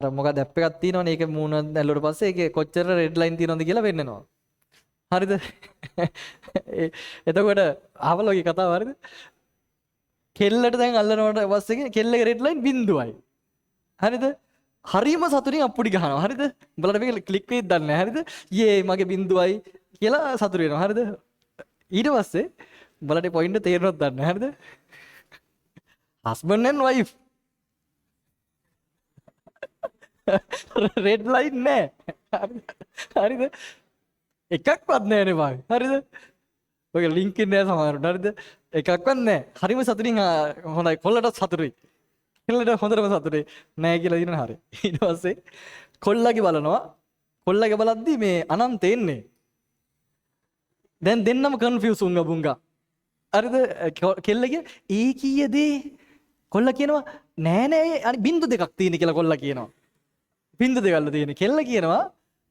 අර මොකද ඇප් එකක් තියෙනවනේ ඒක මූණ දැල්ලුවට පස්සේ ඒකේ කොච්චර රෙඩ් ලයින් තියෙනවද කියලා පෙන්නනවා. හරිද? එතකොට ආවලෝගේ කතාව හරිද? කෙල්ලට දැන් අල්ලනවට පස්සේ කෙල්ලගේ රෙඩ් ලයින් බිඳුවයි. හරිද? හරිම සතුටින් අප්පුඩි ගහනවා. හරිද? උඹලට මේක ක්ලික් වෙයිද දන්නේ නැහැ. හරිද? යේ මගේ බිඳුවයි කියලා සතුටු වෙනවා. හරිද? ඊට පස්සේ උඹලට පොයින්ට් තේරෙනවද දන්නේ නැහැ. හරිද? husband and wife red line නෑ. හරිද? එකක්වත් නෑනේ බං. හරිද? ඔය ලින්ක් එක නෑ සමහරවිට. හරිද? එකක්වත් නෑ. හරිම සතුටින් හොඳයි. කොල්ලටත් සතුටුයි. කෙල්ලට හොඳටම සතුටුයි. නෑ කියලා දිනන හරිය. ඊට පස්සේ කොල්ලගේ බලනවා. කොල්ලගේ බලද්දි මේ අනන්තේ එන්නේ. දැන් දෙන්නම කන්ෆියුස් උංග බුංගා. හරිද? කෙල්ල කිය ඒ කීයදේ කොල්ල කියනවා නෑ නෑ අනි බින්දු දෙකක් තියෙන කියලා කොල්ල කියනවා. බින්දු දෙකක්ල තියෙන. කෙල්ල කියනවා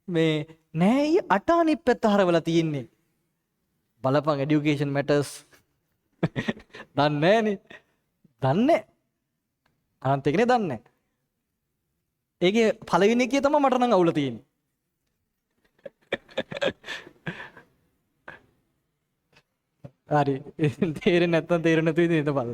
මේ නෑ ඊ අට අනිත් පැත්ත හරවලා තියෙන්නේ. බලපන් এডুকেෂන් මැටර්ස්. දන්නේ නෑනේ. දන්නේ. අනන්ත එකනේ දන්නේ. ඒකේ පළවෙනි එකේ තමයි මට නම් අවුල තියෙන්නේ. හරි. තේරෙන්නේ නැත්නම් තේරෙන්නේ නැතුව ඉතින් ඉඳපන්.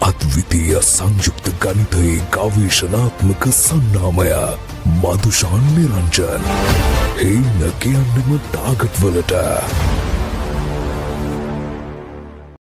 අද්විතීය සංයුක්ත ගණිතයේ ගවේෂණාත්මක සන්නාමය මදුෂාන් නිරංජන්. හේන කියන්නම ටාගට් වලට